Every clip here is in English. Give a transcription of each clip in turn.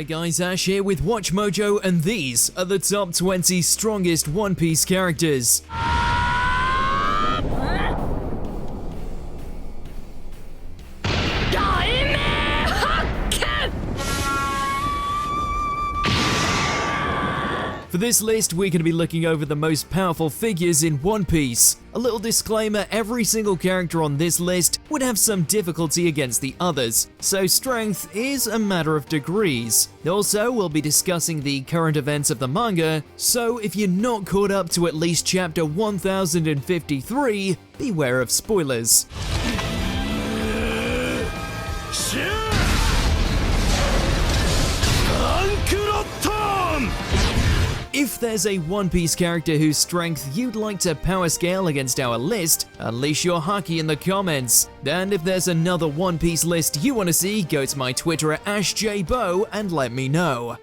Hey guys, Ash here with WatchMojo, and these are the top 20 strongest One Piece characters. For this list, we're going to be looking over the most powerful figures in One Piece. A little disclaimer, every single character on this list would have some difficulty against the others, so strength is a matter of degrees. Also, we'll be discussing the current events of the manga, so if you're not caught up to at least chapter 1053, beware of spoilers. If there's a One Piece character whose strength you'd like to power scale against our list, unleash your haki in the comments. And if there's another One Piece list you want to see, go to my Twitter at AshJBo and let me know.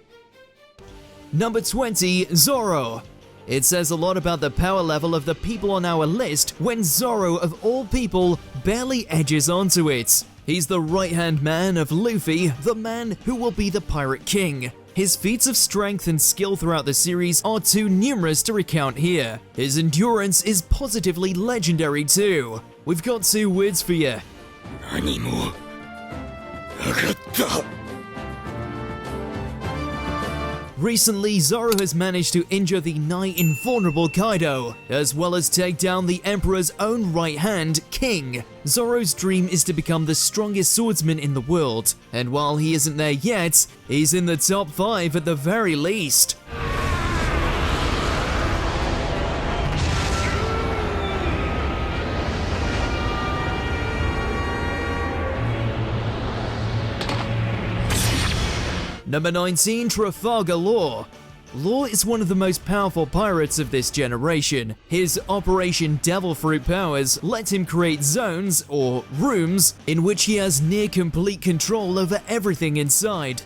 Number 20, Zoro. It says a lot about the power level of the people on our list when Zoro, of all people, barely edges onto it. He's the right-hand man of Luffy, the man who will be the Pirate King. His feats of strength and skill throughout the series are too numerous to recount here. His endurance is positively legendary too. We've got 2 words for you. Recently, Zoro has managed to injure the nigh invulnerable Kaido, as well as take down the Emperor's own right hand, King. Zoro's dream is to become the strongest swordsman in the world, and while he isn't there yet, he's in the top 5 at the very least. Number 19, Trafalgar Law. Law is one of the most powerful pirates of this generation. His Operation Devil Fruit powers let him create zones, or rooms, in which he has near complete control over everything inside.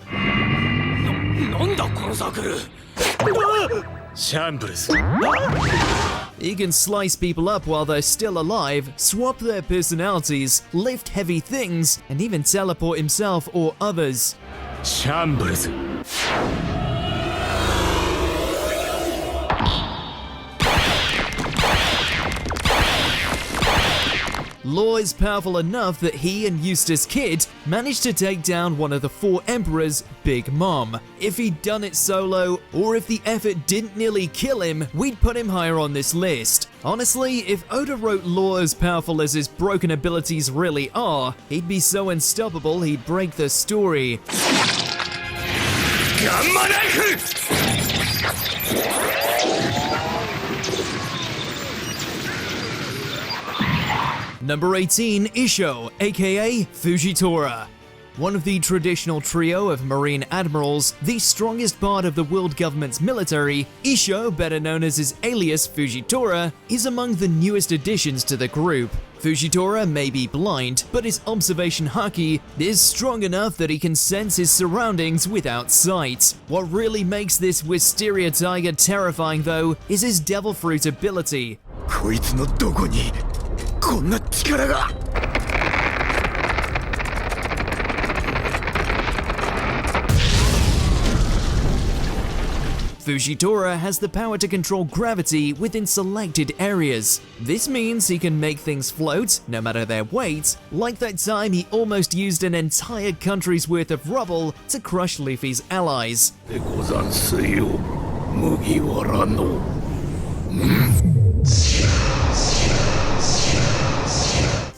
He can slice people up while they're still alive, swap their personalities, lift heavy things, and even teleport himself or others. Law is powerful enough that he and Eustace Kid managed to take down one of the 4 emperors, Big Mom. If he'd done it solo, or if the effort didn't nearly kill him, we'd put him higher on this list. Honestly, if Oda wrote Law as powerful as his broken abilities really are, he'd be so unstoppable he'd break the story. Number 18, Isho, aka Fujitora. One of the traditional trio of marine admirals, the strongest part of the world government's military, Isho, better known as his alias Fujitora, is among the newest additions to the group. Fujitora may be blind, but his observation haki is strong enough that he can sense his surroundings without sight. What really makes this Wisteria tiger terrifying though is his Devil Fruit ability. Fujitora has the power to control gravity within selected areas. This means he can make things float, no matter their weight, like that time he almost used an entire country's worth of rubble to crush Luffy's allies.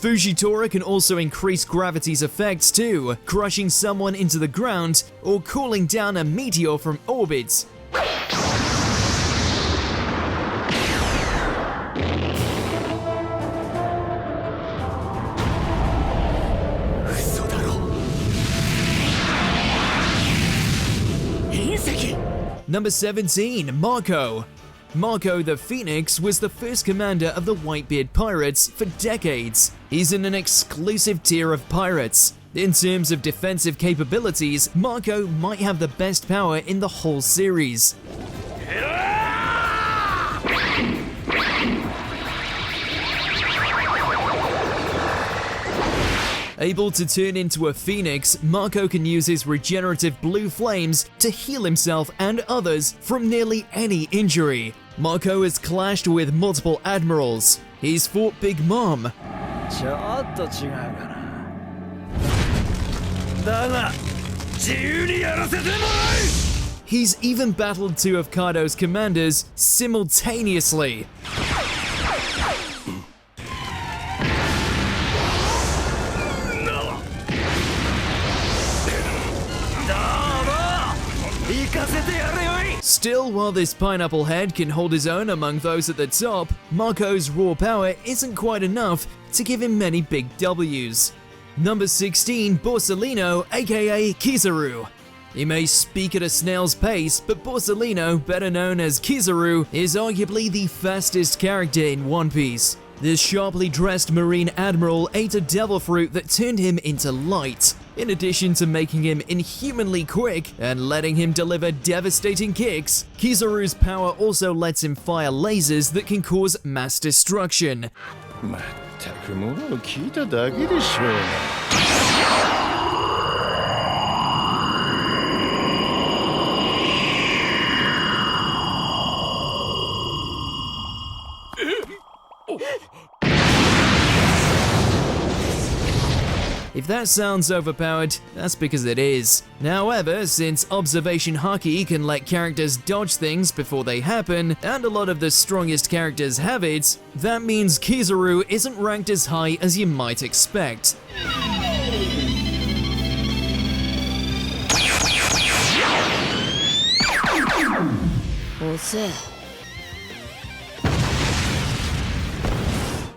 Fujitora can also increase gravity's effects too, crushing someone into the ground or cooling down a meteor from orbit. Number 17, Marco. Marco the Phoenix was the first commander of the Whitebeard pirates for decades. He's in an exclusive tier of pirates. In terms of defensive capabilities, Marco might have the best power in the whole series. Able to turn into a phoenix, Marco can use his regenerative blue flames to heal himself and others from nearly any injury. Marco has clashed with multiple admirals. He's fought Big Mom. ちょっと違うかな。だが、自由にやらせてもらう! He's even battled two of Kaido's commanders simultaneously. Still, while this pineapple head can hold his own among those at the top, Marco's raw power isn't quite enough to give him many big W's. Number 16, Borsalino, aka Kizaru. He may speak at a snail's pace, but Borsalino, better known as Kizaru, is arguably the fastest character in One Piece. This sharply dressed marine admiral ate a devil fruit that turned him into light, in addition to making him inhumanly quick and letting him deliver devastating kicks. Kizaru's power also lets him fire lasers that can cause mass destruction. まったくものを聞いただけでしょう。If that sounds overpowered, that's because it is. However, since observation haki can let characters dodge things before they happen, and a lot of the strongest characters have it, that means Kizaru isn't ranked as high as you might expect.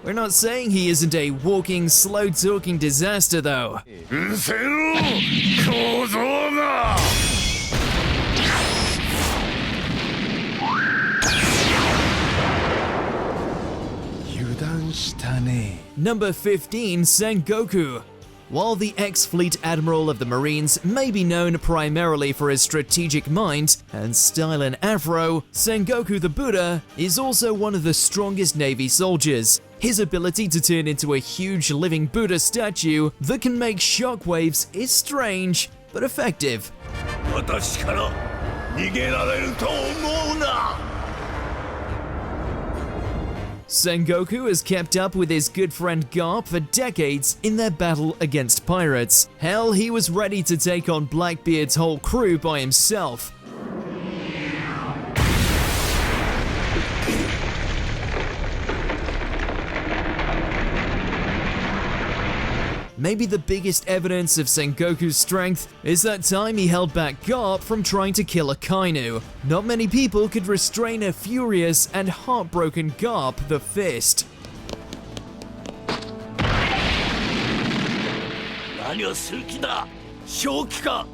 We're not saying he isn't a walking, slow-talking disaster, though. うせろ小僧が油断したね。 Number 15, Sengoku. While the ex-fleet admiral of the Marines may be known primarily for his strategic mind and style and afro, Sengoku the Buddha is also one of the strongest Navy soldiers. His ability to turn into a huge living Buddha statue that can make shockwaves is strange, but effective. 私から逃げられると思うな! Sengoku has kept up with his good friend Garp for decades in their battle against pirates. Hell, he was ready to take on Blackbeard's whole crew by himself. Maybe the biggest evidence of Sengoku's strength is that time he held back Garp from trying to kill Akainu. Not many people could restrain a furious and heartbroken Garp the Fist. 何をする気だ? 正気か?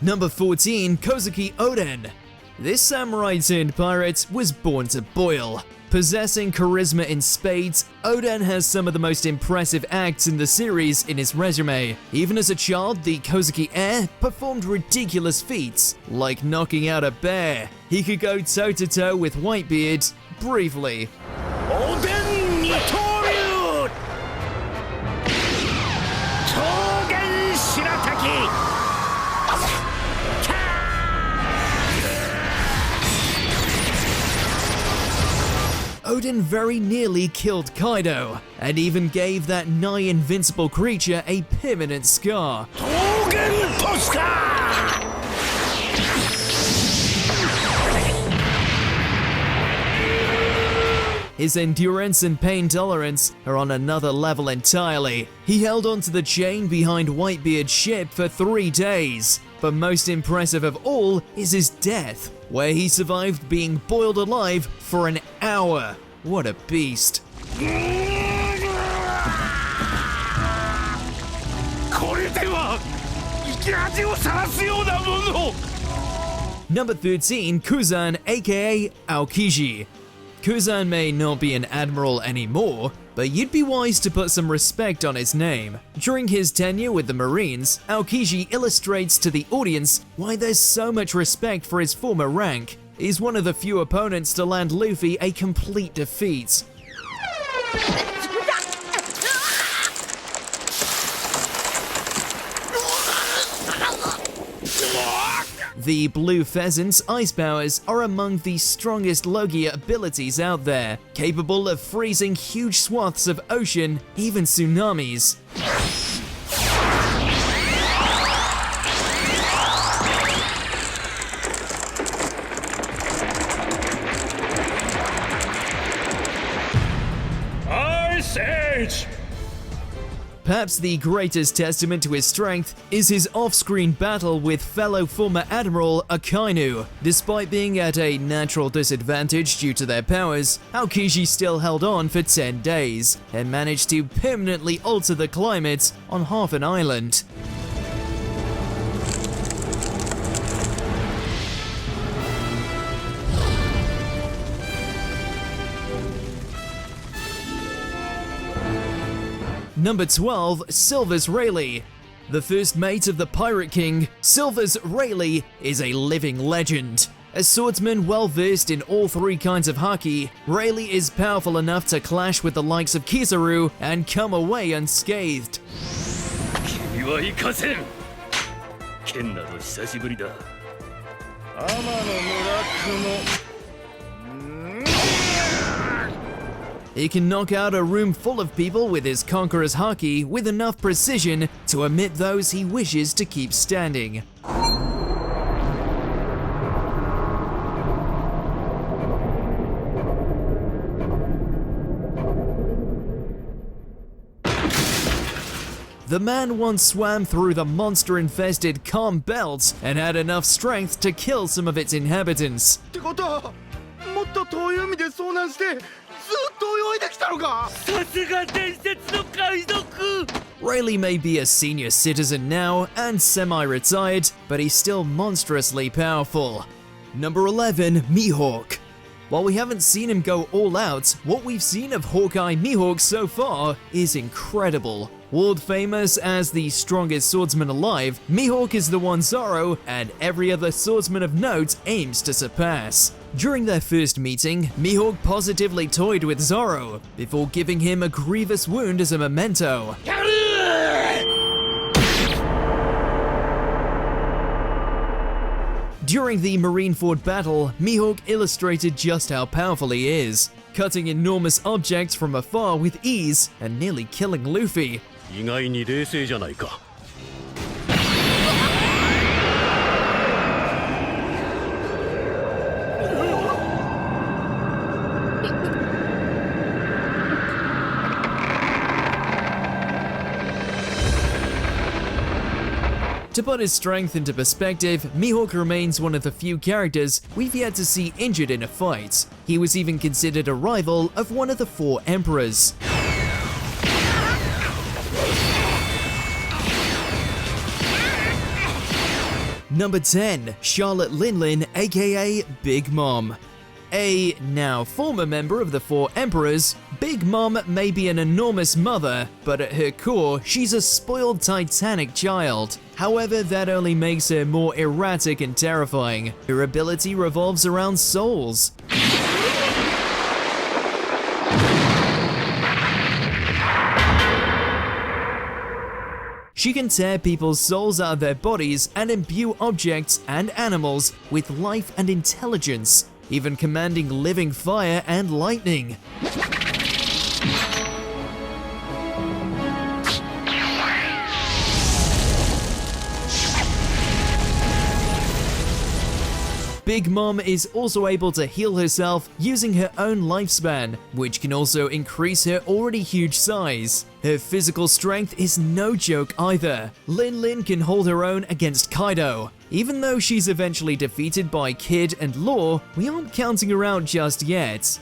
Number 14, Kozuki Oden. This samurai turned pirate was born to boil. Possessing charisma in spades, Oden has some of the most impressive acts in the series in his resume. Even as a child, the Kozuki heir performed ridiculous feats, like knocking out a bear. He could go toe-to-toe with Whitebeard briefly. Oden Nitoryu! Togen Shirataki! Oden very nearly killed Kaido, and even gave that nigh-invincible creature a permanent scar. Togen Tosca! His endurance and pain tolerance are on another level entirely. He held onto the chain behind Whitebeard's ship for 3 days. But most impressive of all is his death, where he survived being boiled alive for an hour. What a beast. Number 13, Kuzan, aka Aokiji. Kuzan may not be an admiral anymore, but you'd be wise to put some respect on his name. During his tenure with the Marines, Aokiji illustrates to the audience why there's so much respect for his former rank. He's one of the few opponents to land Luffy a complete defeat. The Blue Pheasant's ice powers are among the strongest Logia abilities out there, capable of freezing huge swaths of ocean, even tsunamis. Ice Age! Perhaps the greatest testament to his strength is his off-screen battle with fellow former Admiral Akainu. Despite being at a natural disadvantage due to their powers, Aokiji still held on for 10 days and managed to permanently alter the climate on half an island. Number 12, Silver's Rayleigh. The first mate of the Pirate King, Silver's Rayleigh is a living legend. A swordsman well versed in all three kinds of haki, Rayleigh is powerful enough to clash with the likes of Kizaru and come away unscathed. 君は行かせん剣など久しぶりだ天の村雲 He can knock out a room full of people with his Conqueror's haki with enough precision to omit those he wishes to keep standing. The man once swam through the monster-infested Calm Belt and had enough strength to kill some of its inhabitants. ってことはもっと遠い海で遭難してずっと泳いできたのかさすが伝説の海賊 Rayleigh may be a senior citizen now and semi-retired, but he's still monstrously powerful. Number 11, Mihawk. While we haven't seen him go all out, what we've seen of Hawkeye Mihawk so far is incredible. World famous as the strongest swordsman alive, Mihawk is the one Zoro and every other swordsman of note aims to surpass. During their first meeting, Mihawk positively toyed with Zoro, before giving him a grievous wound as a memento. During the Marineford battle, Mihawk illustrated just how powerful he is, cutting enormous objects from afar with ease and nearly killing Luffy. 意外に冷静じゃないか To put his strength into perspective, Mihawk remains one of the few characters we've yet to see injured in a fight. He was even considered a rival of one of the 4 emperors. Number 10, Charlotte Linlin, aka Big Mom. A now former member of the 4 emperors, Big Mom may be an enormous mother, but at her core, she's a spoiled Titanic child. However, that only makes her more erratic and terrifying. Her ability revolves around souls. She can tear people's souls out of their bodies and imbue objects and animals with life and intelligence, even commanding living fire and lightning. Big Mom is also able to heal herself using her own lifespan, which can also increase her already huge size. Her physical strength is no joke either. Linlin can hold her own against Kaido. Even though she's eventually defeated by Kid and Law, we aren't counting her out just yet.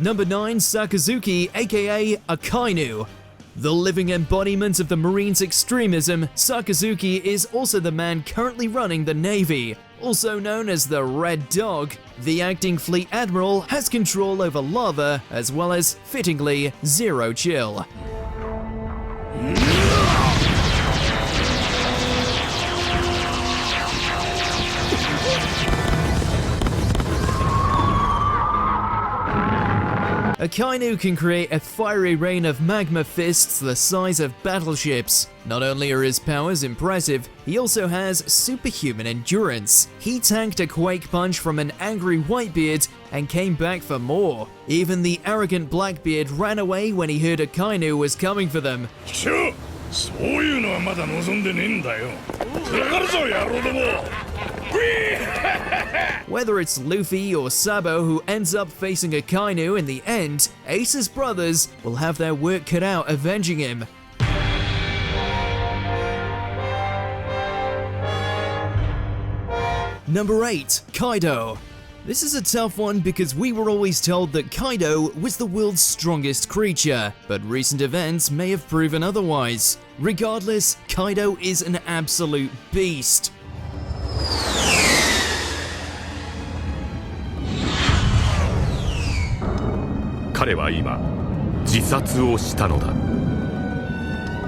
Number 9, Sakazuki, aka Akainu. The living embodiment of the Marines' extremism, Sakazuki is also the man currently running the Navy. Also known as the Red Dog, the acting fleet admiral has control over lava as well as, fittingly, zero chill. Akainu can create a fiery rain of magma fists the size of battleships. Not only are his powers impressive, he also has superhuman endurance. He tanked a quake punch from an angry Whitebeard and came back for more. Even the arrogant Blackbeard ran away when he heard Akainu was coming for them. 貴様そういうのはまだ望んでねえんだよ。つらがるぞ野郎ども。Whether it's Luffy or Sabo who ends up facing Akainu in the end, Ace's brothers will have their work cut out avenging him. Number 8. Kaido. This is a tough one because we were always told that Kaido was the world's strongest creature, but recent events may have proven otherwise. Regardless, Kaido is an absolute beast. 彼は今自殺をしたのだ。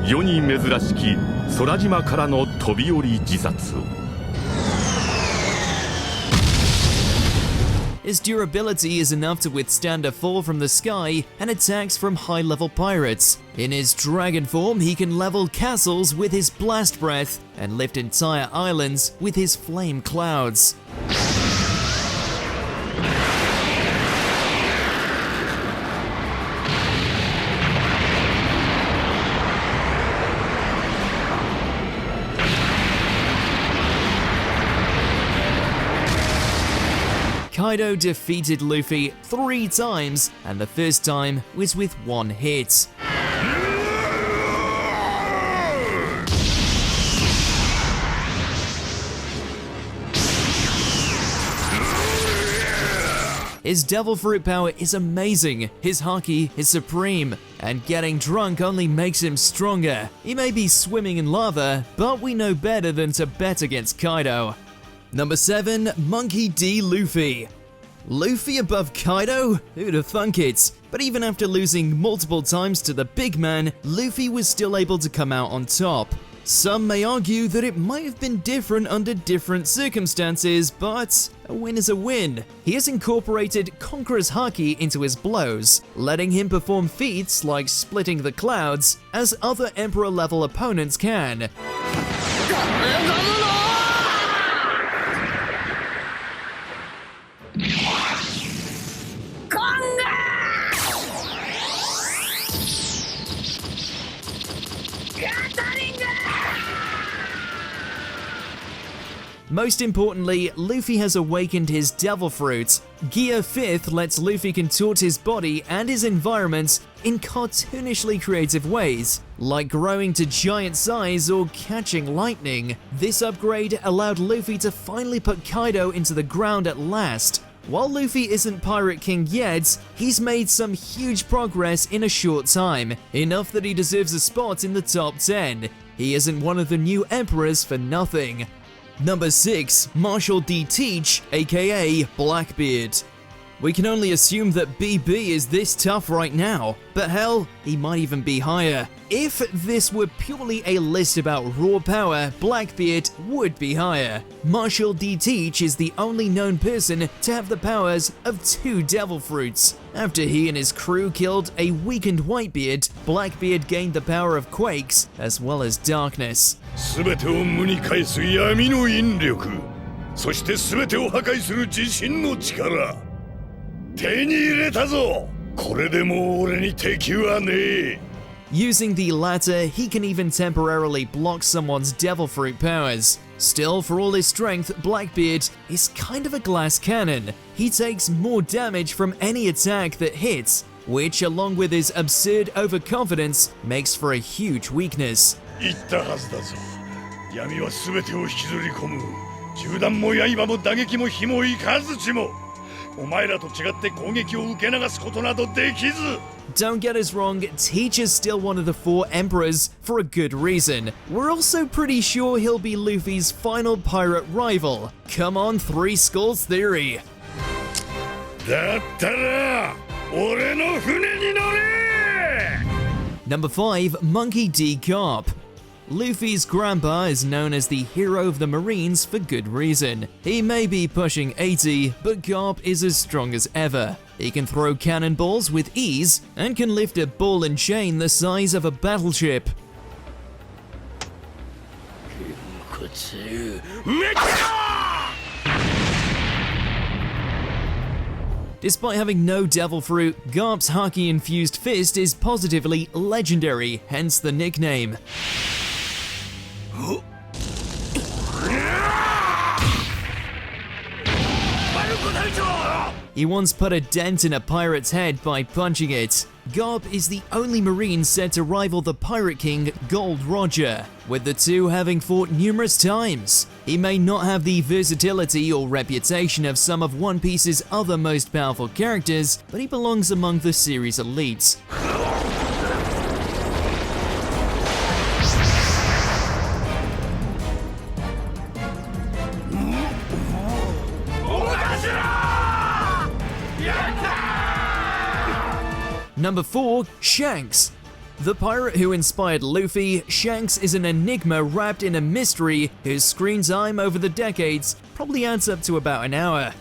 世に珍しき空島からの飛び降り自殺を。His durability is enough to withstand a fall from the sky and attacks from high-level pirates. In his dragon form, he can level castles with his blast breath and lift entire islands with his flame clouds. Kaido defeated Luffy 3 times, and the first time was with 1 hit. His devil fruit power is amazing, his haki is supreme, and getting drunk only makes him stronger. He may be swimming in lava, but we know better than to bet against Kaido. Number 7. Monkey D. Luffy. Luffy above Kaido? Who'd have thunk it? But even after losing multiple times to the big man, Luffy was still able to come out on top. Some may argue that it might have been different under different circumstances, but a win is a win. He has incorporated Conqueror's Haki into his blows, letting him perform feats like splitting the clouds, as other Emperor-level opponents can. Most importantly, Luffy has awakened his Devil Fruit. Gear 5th lets Luffy contort his body and his environment in cartoonishly creative ways, like growing to giant size or catching lightning. This upgrade allowed Luffy to finally put Kaido into the ground at last. While Luffy isn't Pirate King yet, he's made some huge progress in a short time, enough that he deserves a spot in the top 10. He isn't one of the new emperors for nothing. Number 6. Marshal D. Teach, aka Blackbeard. We can only assume that BB is this tough right now, but hell, he might even be higher. If this were purely a list about raw power, Blackbeard would be higher. Marshal D. Teach is the only known person to have the powers of 2 Devil Fruits. After he and his crew killed a weakened Whitebeard, Blackbeard gained the power of quakes as well as darkness. 全てを無に返す闇の引力、そして全てを破壊する自身の力。手に入れたぞ。これでもう俺に敵はねえ。Using the latter, he can even temporarily block someone's Devil Fruit powers. Still, for all his strength, Blackbeard is kind of a glass cannon. He takes more damage from any attack that hits, which, along with his absurd overconfidence, makes for a huge weakness. 言ったはずだぞ。闇は全てを引きずり込む。銃弾も刃も打撃も火も雷も。お前らと違って攻撃を受け流すことなどできず。Don't get us wrong, Teach is still one of the 4 emperors for a good reason. We're also pretty sure he'll be Luffy's final pirate rival. Come on, Three Skulls Theory. だったら俺の船に乗れ! Number 5. Monkey D. Garp. Luffy's grandpa is known as the hero of the Marines for good reason. He may be pushing 80, but Garp is as strong as ever. He can throw cannonballs with ease and can lift a ball and chain the size of a battleship. Despite having no devil fruit, Garp's haki-infused fist is positively legendary, hence the nickname. He once put a dent in a pirate's head by punching it. Garp is the only marine said to rival the Pirate King Gold Roger, with the two having fought numerous times. He may not have the versatility or reputation of some of One Piece's other most powerful characters, but he belongs among the series' elites. Number 4, Shanks. The pirate who inspired Luffy, Shanks is an enigma wrapped in a mystery whose screen time over the decades probably adds up to about an hour.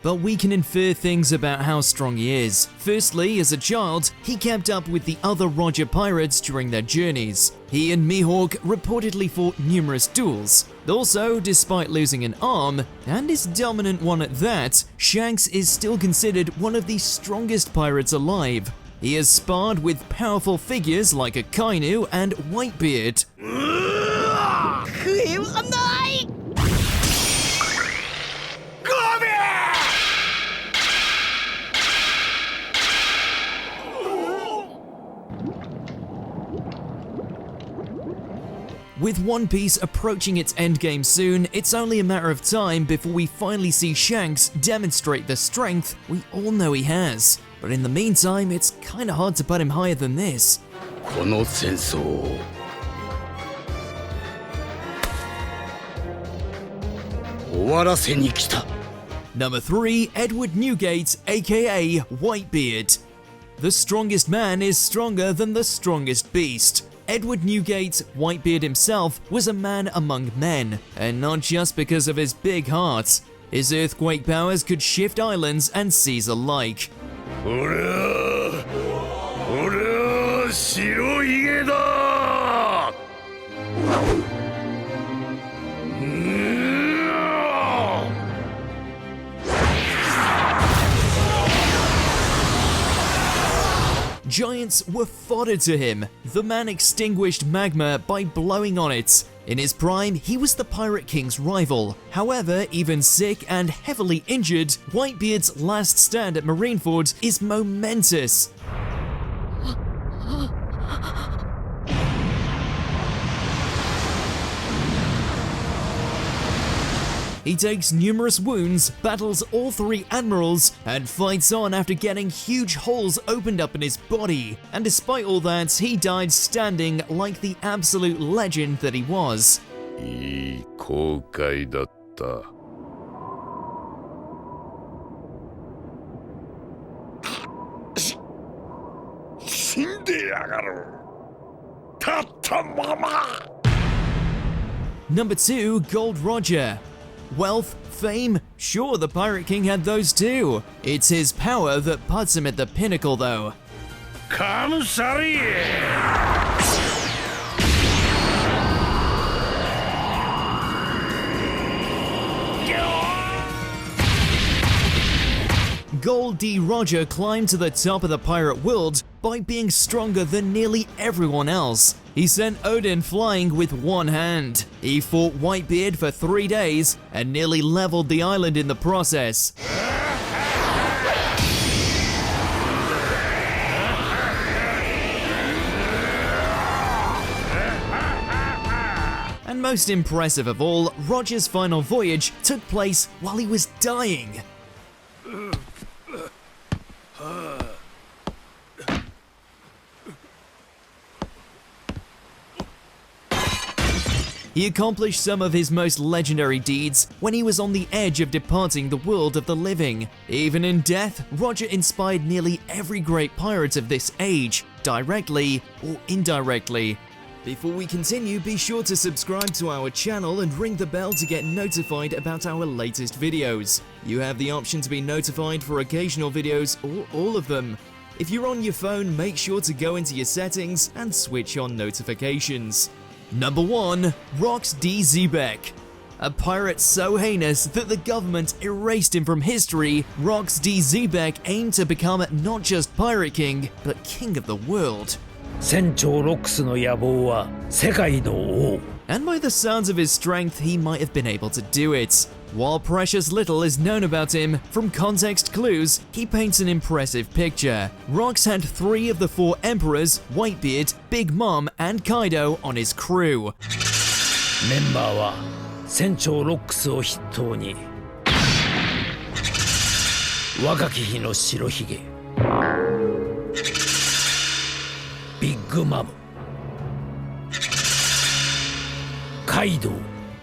But we can infer things about how strong he is. Firstly, as a child, he kept up with the other Roger pirates during their journeys. He and Mihawk reportedly fought numerous duels. Also, despite losing an arm, and his dominant one at that, Shanks is still considered one of the strongest pirates alive. He has sparred with powerful figures like a Kaido and Whitebeard. With One Piece approaching its endgame soon, it's only a matter of time before we finally see Shanks demonstrate the strength we all know he has. But in the meantime, it's kinda hard to put him higher than this. この戦争を終わらせに来た。 Number 3, Edward Newgate, aka Whitebeard. The strongest man is stronger than the strongest beast. Edward Newgate, Whitebeard himself, was a man among men, and not just because of his big heart. His earthquake powers could shift islands and seas alike. 俺は白ひげだ。 Giants were fodder to him. The man extinguished magma by blowing on it. In his prime, he was the Pirate King's rival. However, even sick and heavily injured, Whitebeard's last stand at Marineford is momentous. He takes numerous wounds, battles all 3 admirals, and fights on after getting huge holes opened up in his body. And despite all that, he died standing like the absolute legend that he was. いい航海だった。死んでやがる。立ったまま。 Number 2, Gold Roger. Wealth, fame, sure the Pirate King had those too. It's his power that puts him at the pinnacle though. カムサリー Gold D. Roger climbed to the top of the pirate world by being stronger than nearly everyone else. He sent Odin flying with one hand. He fought Whitebeard for 3 days and nearly leveled the island in the process. And most impressive of all, Roger's final voyage took place while he was dying. He accomplished some of his most legendary deeds when he was on the edge of departing the world of the living. Even in death, Roger inspired nearly every great pirate of this age, directly or indirectly. Before we continue, be sure to subscribe to our channel and ring the bell to get notified about our latest videos. You have the option to be notified for occasional videos or all of them. If you're on your phone, make sure to go into your settings and switch on notifications. Number 1. Rox D. Zebek. A pirate so heinous that the government erased him from history, Rox D. Zebek aimed to become not just Pirate King, but King of the world. 船長ロックスの野望は世界の王 And by the sounds of his strength, he might have been able to do it. While precious little is known about him, from context clues, he paints an impressive picture. Rox had 3 of the 4 emperors, Whitebeard, Big Mom, and Kaido on his crew. メンバーは船長ロックスを筆頭に若き日の白ひげビッグマムカイドウ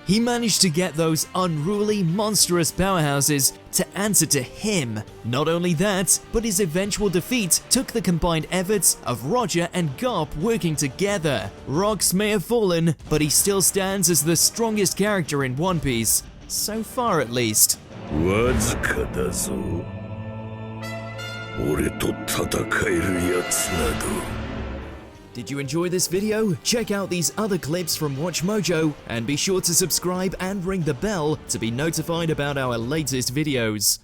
He managed to get those unruly, monstrous powerhouses to answer to him. Not only that, but his eventual defeat took the combined efforts of Roger and Garp working together. Rox may have fallen, but he still stands as the strongest character in One Piece. So far at least. わずかだぞ俺と戦えるやつなど Did you enjoy this video? Check out these other clips from WatchMojo and be sure to subscribe and ring the bell to be notified about our latest videos.